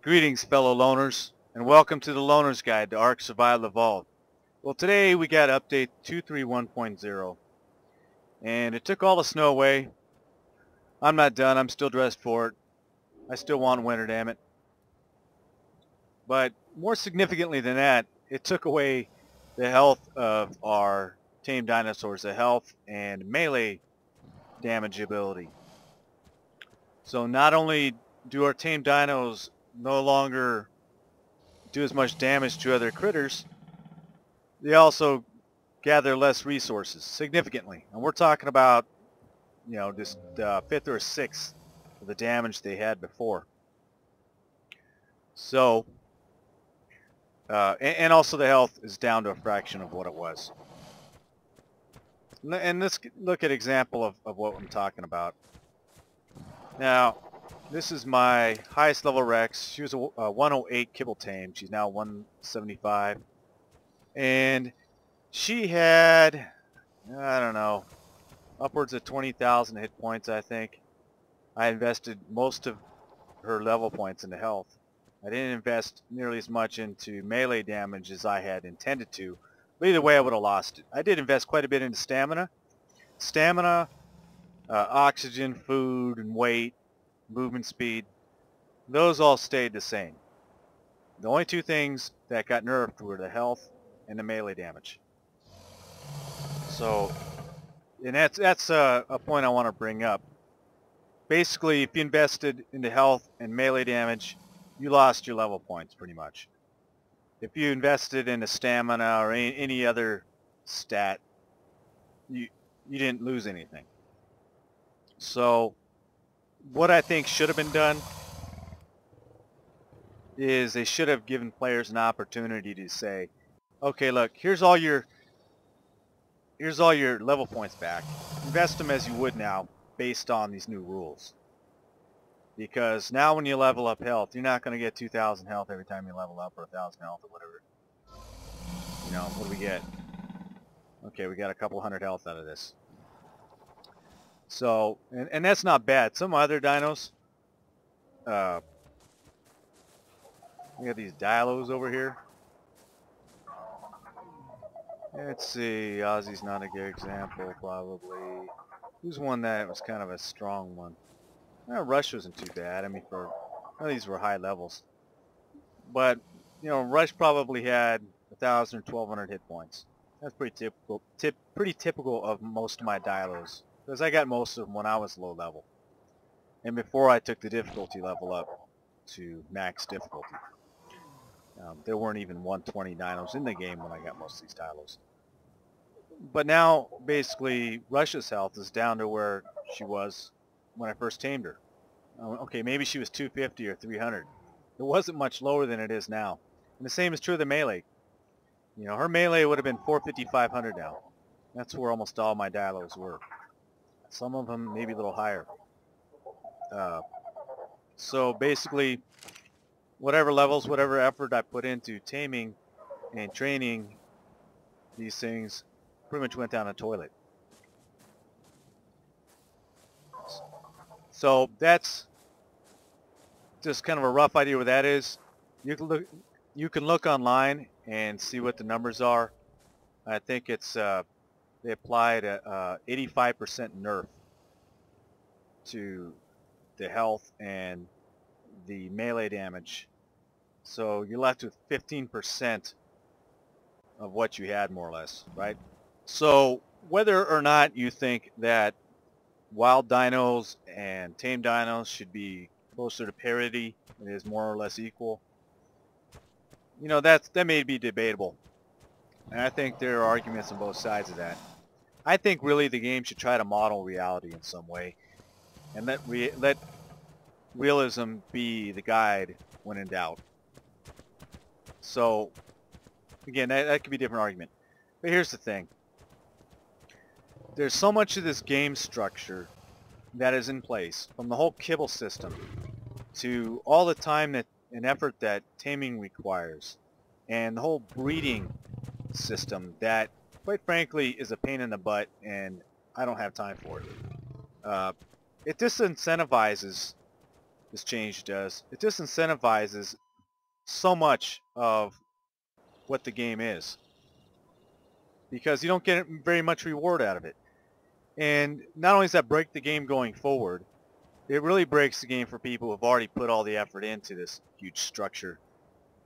Greetings, fellow loners, and welcome to the Loner's Guide to ARK Survival Evolved. Well, today we got update 231.0, and it took all the snow away. I'm not done. I'm still dressed for it. I still want winter, damn it. But more significantly than that, it took away the health of our tamed dinosaurs, the health and melee damage ability. So not only do our tamed dinos no longer do as much damage to other critters, they also gather less resources significantly. And we're talking about, just a fifth or a sixth of the damage they had before. So, and also the health is down to a fraction of what it was. And let's look at an example of what I'm talking about. Now, this is my highest level Rex. She was a 108 kibble tame. She's now 175. And she had, I don't know, upwards of 20,000 hit points, I think. I invested most of her level points into health. I didn't invest nearly as much into melee damage as I had intended to. But either way, I would have lost it. I did invest quite a bit into stamina. Stamina, oxygen, food, and weight, movement speed, those all stayed the same. The only two things that got nerfed were the health and the melee damage. So, and that's a point I want to bring up. Basically, if you invested into health and melee damage, you lost your level points pretty much. If you invested into stamina or any other stat, you didn't lose anything. So, what I think should have been done is they should have given players an opportunity to say, okay, look, here's all your level points back. Invest them as you would now based on these new rules. Because now when you level up health, you're not going to get 2,000 health every time you level up, or 1,000 health, or whatever. What do we get? Okay, we got a couple hundred health out of this. So, and that's not bad. Some other dinos, we got these dilos over here. Let's see, Ozzy's not a good example, probably. Who's one that was kind of a strong one? Rush wasn't too bad. I mean, these were high levels. But, Rush probably had 1,000 or 1,200 hit points. That's pretty typical. Pretty typical of most of my dilos, because I got most of them when I was low level, and before I took the difficulty level up to max difficulty. There weren't even 120 dinos in the game when I got most of these dilos. But now, basically, Rush's health is down to where she was when I first tamed her. Okay, maybe she was 250 or 300. It wasn't much lower than it is now. And the same is true of the melee. Her melee would have been 450, 500 now. That's where almost all my dialos were. Some of them maybe a little higher. So basically, whatever levels, whatever effort I put into taming and training these things pretty much went down the toilet. So that's just kind of a rough idea where that is. You can look online and see what the numbers are. I think it's they applied a 85% nerf to the health and the melee damage. So you're left with 15% of what you had, more or less, right? So whether or not you think that wild dinos and tame dinos should be closer to parity, it is more or less equal, that may be debatable. And I think there are arguments on both sides of that. I think really the game should try to model reality in some way, and let realism be the guide when in doubt. So, again, that could be a different argument. But here's the thing. There's so much of this game structure that is in place, from the whole kibble system to all the time and effort that taming requires, and the whole breeding system that, quite frankly, is a pain in the butt, and I don't have time for it. It disincentivizes this change does. It disincentivizes so much of what the game is because you don't get very much reward out of it. And not only does that break the game going forward, it really breaks the game for people who have already put all the effort into this huge structure,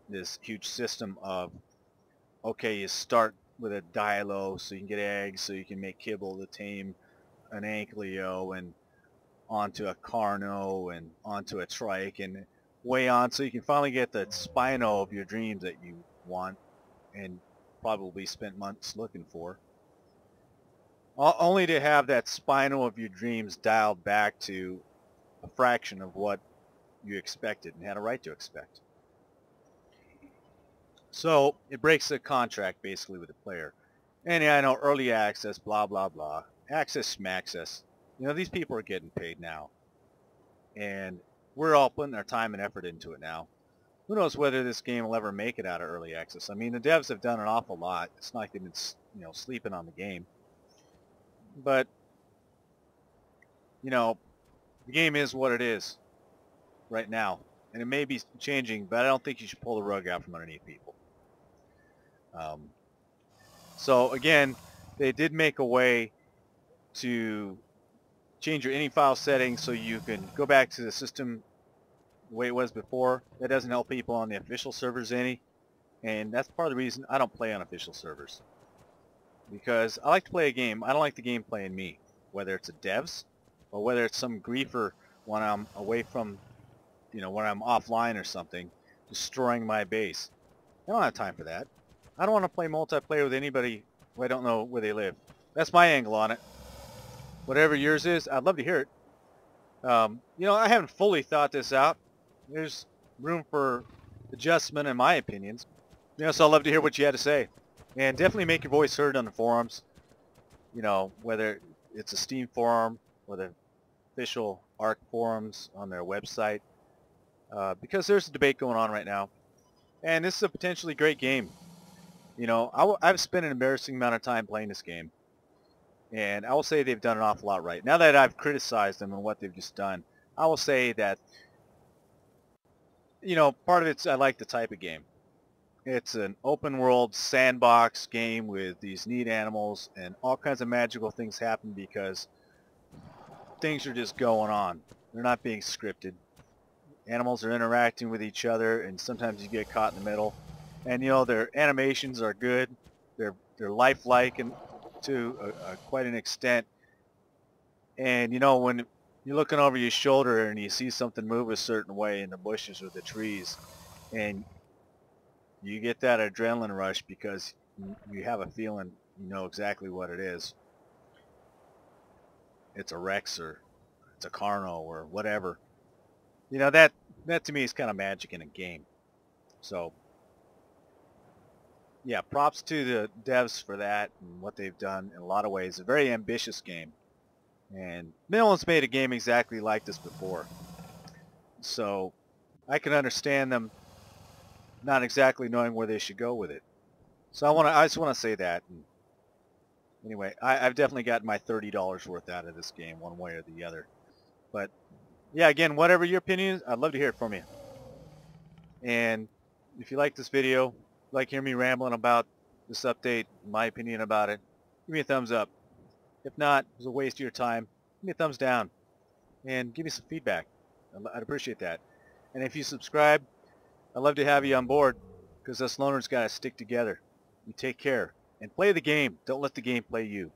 this huge system of, okay, you start with a dilo so you can get eggs, so you can make kibble to tame an ankylo, and onto a carno, and onto a trike, and way on so you can finally get the spino of your dreams that you want and probably spent months looking for. Only to have that spino of your dreams dialed back to a fraction of what you expected and had a right to expect. So it breaks the contract basically with the player. And yeah, I know early access, blah, blah, blah. Access, schmaccess. You know, these people are getting paid now. And we're all putting our time and effort into it now. Who knows whether this game will ever make it out of early access. I mean, the devs have done an awful lot. It's not like they've been, you know, sleeping on the game. But, you know, the game is what it is right now. And it may be changing, but I don't think you should pull the rug out from underneath people. So again, they did make a way to change your ini file settings so you can go back to the system the way it was before. That doesn't help people on the official servers any, and that's part of the reason I don't play on official servers. Because I like to play a game. I don't like the game playing me, whether it's a devs or whether it's some griefer when I'm away from, you know, when I'm offline or something, destroying my base. I don't have time for that. I don't want to play multiplayer with anybody who I don't know where they live. That's my angle on it. Whatever yours is, I'd love to hear it. You know, I haven't fully thought this out. There's room for adjustment in my opinions. You know, so I'd love to hear what you had to say. And definitely make your voice heard on the forums. You know, whether it's a Steam forum or the official ARK forums on their website. Because there's a debate going on right now. And this is a potentially great game. You know, I've spent an embarrassing amount of time playing this game. And I will say they've done an awful lot right. Now that I've criticized them and what they've just done, I will say that, you know, part of it's I like the type of game. It's an open world sandbox game with these neat animals and all kinds of magical things happen because things are just going on. They're not being scripted. Animals are interacting with each other, and sometimes you get caught in the middle. And you know, their animations are good. They're lifelike and to quite an extent. And you know, when you're looking over your shoulder and you see something move a certain way in the bushes or the trees, and you get that adrenaline rush because you have a feeling you know exactly what it is. It's a Rex or it's a Carno or whatever. You know, that to me is kind of magic in a game. So yeah, props to the devs for that and what they've done in a lot of ways. A very ambitious game. And no one's made a game exactly like this before. So I can understand them not exactly knowing where they should go with it. So I just want to say that. And anyway, I've definitely gotten my $30 worth out of this game one way or the other. But yeah, again, whatever your opinion is, I'd love to hear it from you. And if you like this video, like hear me rambling about this update, my opinion about it, give me a thumbs up. If not, it was a waste of your time, give me a thumbs down and give me some feedback. I'd appreciate that. And if you subscribe, I'd love to have you on board because us loners got to stick together. You take care and play the game. Don't let the game play you.